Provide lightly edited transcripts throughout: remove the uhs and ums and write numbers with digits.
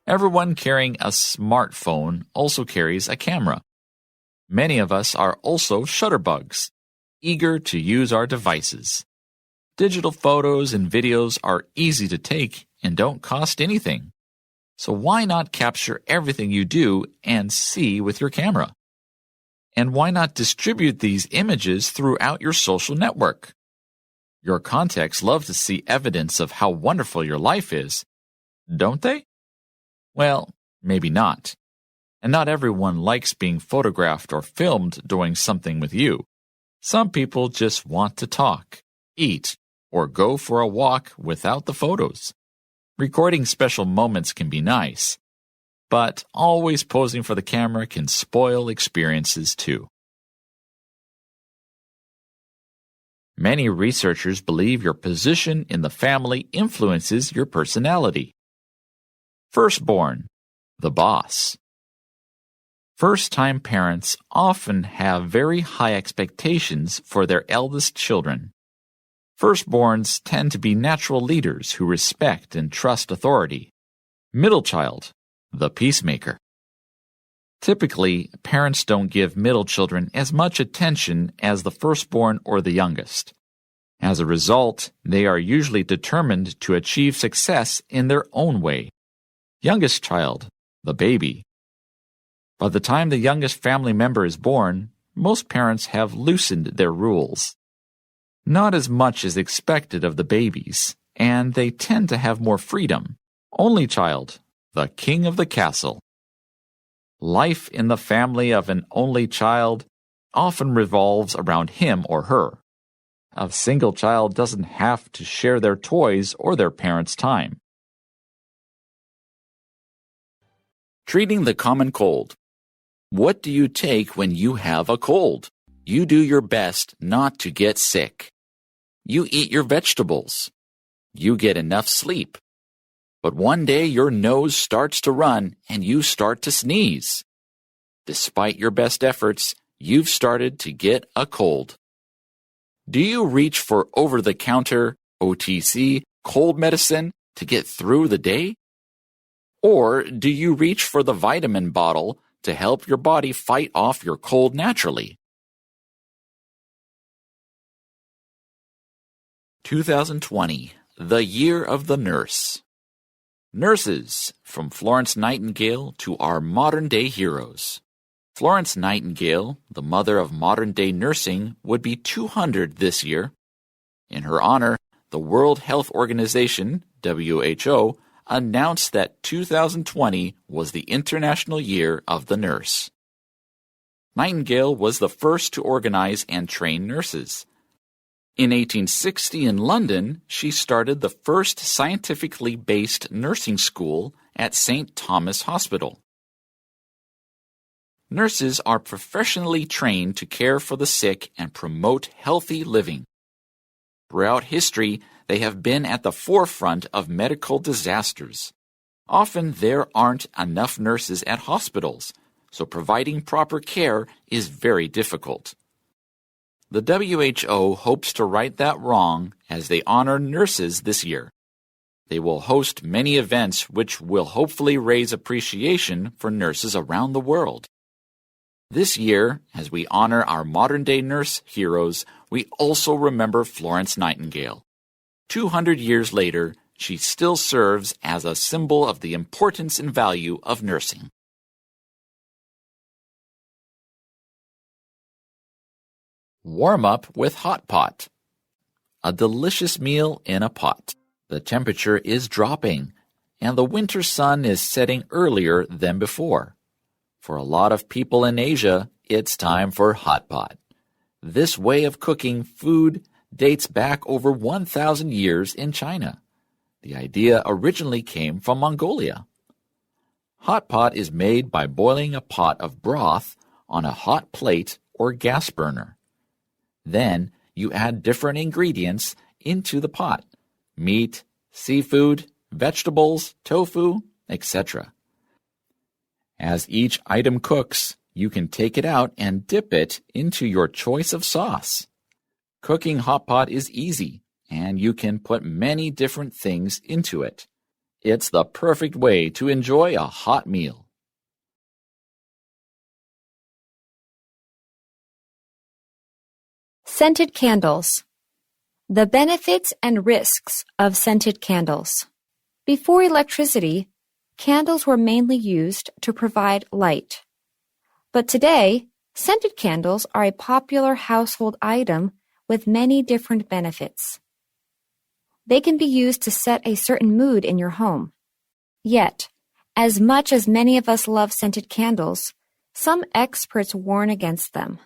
Everyone carrying a smartphone also carries a camera. Many of us are also shutterbugs, eager to use our devices. Digital photos and videos are easy to take and don't cost anything. So why not capture everything you do and see with your camera? And why not distribute these images throughout your social network? Your contacts love to see evidence of how wonderful your life is, don't they? Well, maybe not. And not everyone likes being photographed or filmed doing something with you. Some people just want to talk, eat, or go for a walk without the photos. Recording special moments can be nice, but always posing for the camera can spoil experiences too. Many researchers believe your position in the family influences your personality. Firstborn, the boss. First-time parents often have very high expectations for their eldest children. Firstborns tend to be natural leaders who respect and trust authority. Middle child, the peacemaker. Typically, parents don't give middle children as much attention as the firstborn or the youngest. As a result, they are usually determined to achieve success in their own way. Youngest child, the baby. By the time the youngest family member is born, most parents have loosened their rules. Not as much is expected of the babies, and they tend to have more freedom. Only child, the king of the castle. Life in the family of an only child often revolves around him or her. A single child doesn't have to share their toys or their parents' time. Treating the common cold. What do you take when you have a cold? You do your best not to get sick. You eat your vegetables. You get enough sleep. But one day your nose starts to run and you start to sneeze. Despite your best efforts, you've started to get a cold. Do you reach for over-the-counter, OTC, cold medicine to get through the day? Or do you reach for the vitamin bottle to help your body fight off your cold naturally? 2020, the Year of the Nurse. Nurses, from Florence Nightingale to our modern-day heroes. Florence Nightingale, the mother of modern-day nursing, would be 200 this year. In her honor, the World Health Organization, WHO, announced that 2020 was the International Year of the Nurse. Nightingale was the first to organize and train nurses. In 1860 in London, she started the first scientifically based nursing school at St. Thomas Hospital. Nurses are professionally trained to care for the sick and promote healthy living. Throughout history, they have been at the forefront of medical disasters. Often there aren't enough nurses at hospitals, so providing proper care is very difficult. The WHO hopes to right that wrong as they honor nurses this year. They will host many events which will hopefully raise appreciation for nurses around the world. This year, as we honor our modern-day nurse heroes, we also remember Florence Nightingale. 200 years later, she still serves as a symbol of the importance and value of nursing. Warm up with hot pot. A delicious meal in a pot. The temperature is dropping, and the winter sun is setting earlier than before. For a lot of people in Asia, it's time for hot pot. This way of cooking food dates back over 1,000 years in China. The idea originally came from Mongolia. Hot pot is made by boiling a pot of broth on a hot plate or gas burner. Then you add different ingredients into the pot: meat, seafood, vegetables, tofu, etc. As each item cooks, you can take it out and dip it into your choice of sauce. Cooking hot pot is easy, and you can put many different things into it. It's the perfect way to enjoy a hot meal. Scented candles. The benefits and risks of scented candles. Before electricity, candles were mainly used to provide light. But today, scented candles are a popular household item with many different benefits. They can be used to set a certain mood in your home. Yet, as much as many of us love scented candles, some experts warn against them.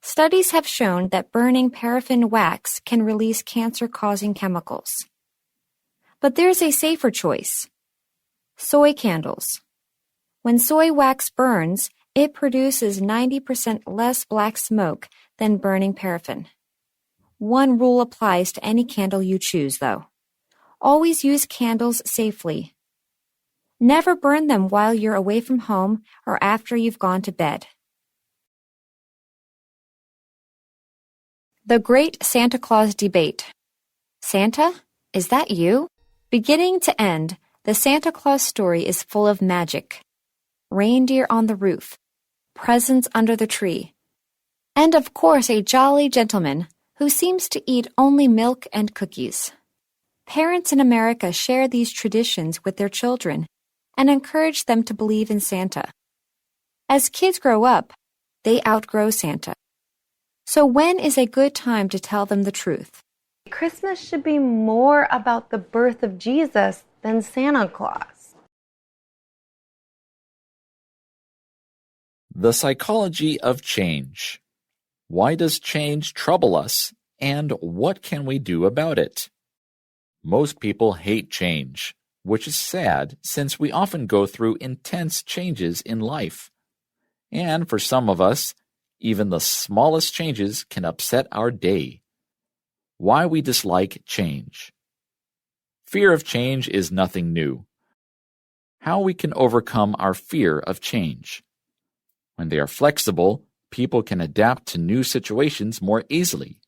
Studies have shown that burning paraffin wax can release cancer-causing chemicals. But there's a safer choice: soy candles. When soy wax burns, it produces 90% less black smoke than burning paraffin. One rule applies to any candle you choose, though. Always use candles safely. Never burn them while you're away from home or after you've gone to bed. The Great Santa Claus Debate. Santa, is that you? Beginning to end, the Santa Claus story is full of magic. Reindeer on the roof, presents under the tree, and of course a jolly gentleman who seems to eat only milk and cookies. Parents in America share these traditions with their children and encourage them to believe in Santa. As kids grow up, they outgrow Santa. So when is a good time to tell them the truth? Christmas should be more about the birth of Jesus than Santa Claus. The psychology of change. Why does change trouble us, and what can we do about it? Most people hate change, which is sad since we often go through intense changes in life. And for some of us, even the smallest changes can upset our day. Why we dislike change. Fear of change is nothing new. How we can overcome our fear of change. When they are flexible, people can adapt to new situations more easily.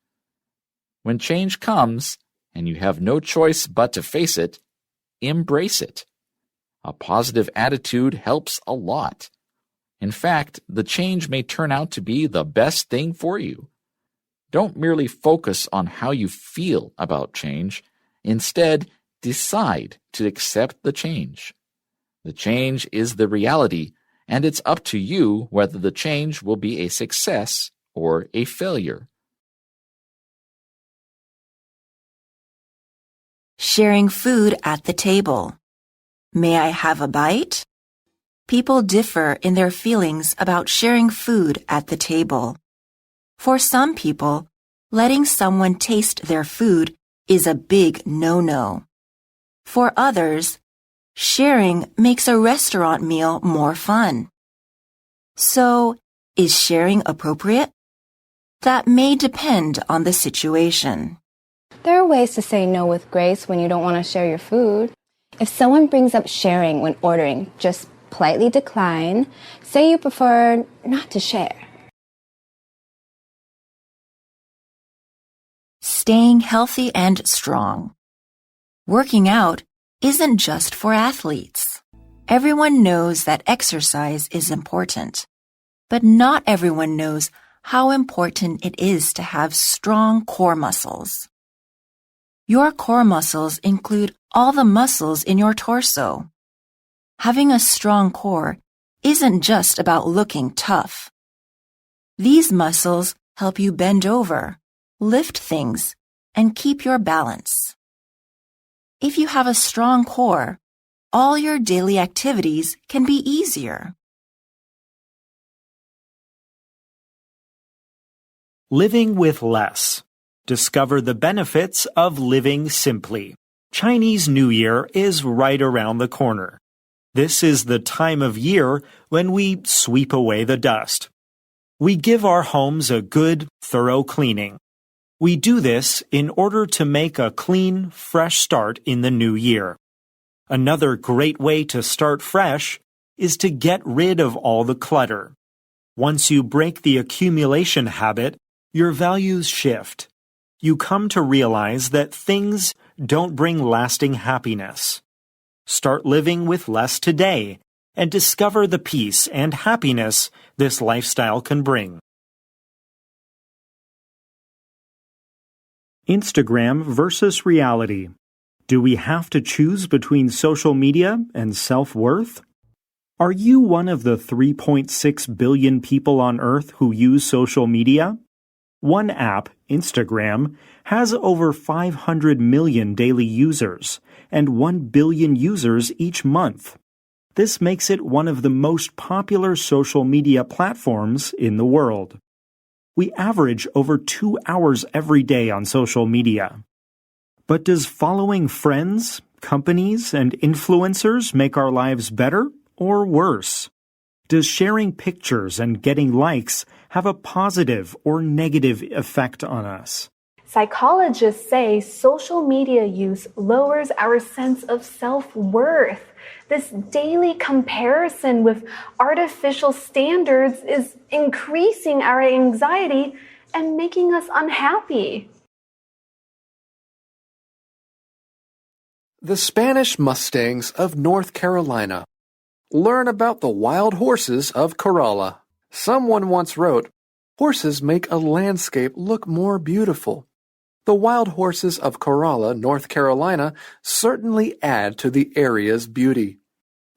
When change comes, and you have no choice but to face it, embrace it. A positive attitude helps a lot. In fact, the change may turn out to be the best thing for you. Don't merely focus on how you feel about change. Instead, decide to accept the change. The change is the reality, and it's up to you whether the change will be a success or a failure. Sharing food at the table. May I have a bite? People differ in their feelings about sharing food at the table. For some people, letting someone taste their food is a big no-no. For others, sharing makes a restaurant meal more fun. So, is sharing appropriate? That may depend on the situation. There are ways to say no with grace when you don't want to share your food. If someone brings up sharing when ordering, just politely decline. Say you prefer not to share. Staying healthy and strong. Working out isn't just for athletes. Everyone knows that exercise is important, but not everyone knows how important it is to have strong core muscles. Your core muscles include all the muscles in your torso. Having a strong core isn't just about looking tough. These muscles help you bend over, lift things, and keep your balance. If you have a strong core, all your daily activities can be easier. Living with less. Discover the benefits of living simply. Chinese New Year is right around the corner. This is the time of year when we sweep away the dust. We give our homes a good, thorough cleaning. We do this in order to make a clean, fresh start in the new year. Another great way to start fresh is to get rid of all the clutter. Once you break the accumulation habit, your values shift. You come to realize that things don't bring lasting happiness. Start living with less today and discover the peace and happiness this lifestyle can bring. Instagram versus reality. Do we have to choose between social media and self-worth? Are you one of the 3.6 billion people on Earth who use social media? One app, Instagram, has over 500 million daily users and 1 billion users each month. This makes it one of the most popular social media platforms in the world. We average over 2 hours every day on social media. But does following friends, companies, and influencers make our lives better or worse? Does sharing pictures and getting likes have a positive or negative effect on us? Psychologists say social media use lowers our sense of self-worth. This daily comparison with artificial standards is increasing our anxiety and making us unhappy. The Spanish Mustangs of North Carolina. Learn about the wild horses of Corolla. Someone once wrote, "Horses make a landscape look more beautiful." The wild horses of Corolla, North Carolina, certainly add to the area's beauty.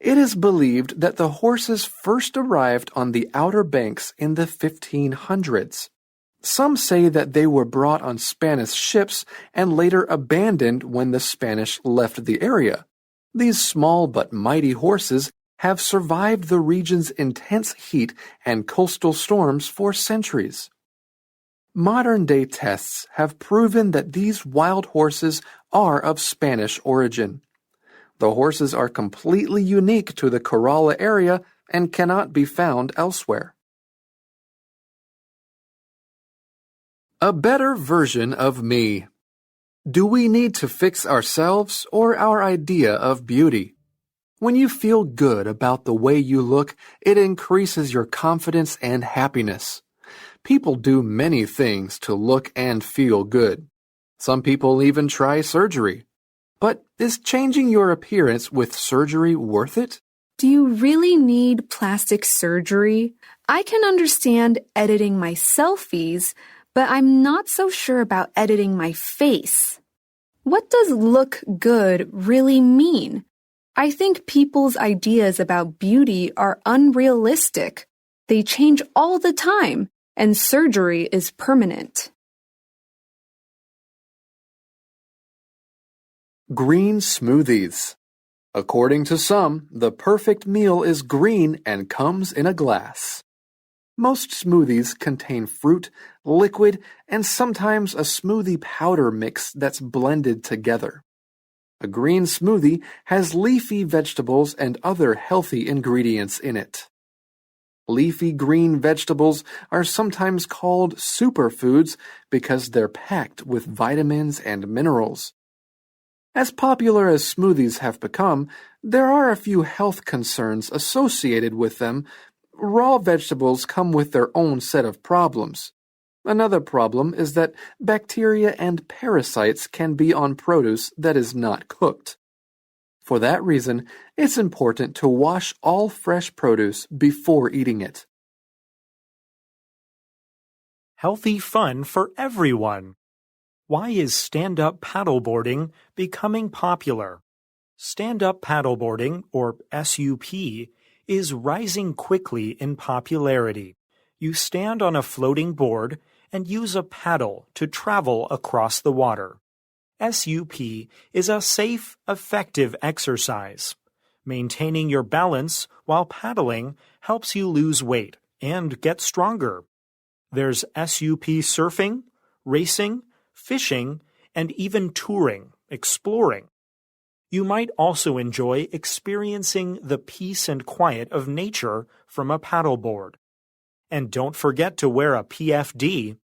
It is believed that the horses first arrived on the Outer Banks in the 1500s. Some say that they were brought on Spanish ships and later abandoned when the Spanish left the area. These small but mighty horses have survived the region's intense heat and coastal storms for centuries. Modern-day tests have proven that these wild horses are of Spanish origin. The horses are completely unique to the Corolla area and cannot be found elsewhere. A better version of me. Do we need to fix ourselves or our idea of beauty? When you feel good about the way you look, it increases your confidence and happiness. People do many things to look and feel good. Some people even try surgery. But is changing your appearance with surgery worth it? Do you really need plastic surgery? I can understand editing my selfies, but I'm not so sure about editing my face. What does look good really mean? I think people's ideas about beauty are unrealistic. They change all the time, and surgery is permanent. Green smoothies. According to some, the perfect meal is green and comes in a glass. Most smoothies contain fruit, liquid, and sometimes a smoothie powder mix that's blended together. A green smoothie has leafy vegetables and other healthy ingredients in it. Leafy green vegetables are sometimes called superfoods because they're packed with vitamins and minerals. As popular as smoothies have become, there are a few health concerns associated with them. Raw vegetables come with their own set of problems. Another problem is that bacteria and parasites can be on produce that is not cooked. For that reason, it's important to wash all fresh produce before eating it. Healthy fun for everyone. Why is stand-up paddleboarding becoming popular? Stand-up paddleboarding, or SUP, is rising quickly in popularity. You stand on a floating board and use a paddle to travel across the water. SUP is a safe, effective exercise. Maintaining your balance while paddling helps you lose weight and get stronger. There's SUP surfing, racing, fishing, and even touring, exploring. You might also enjoy experiencing the peace and quiet of nature from a paddleboard. And don't forget to wear a PFD,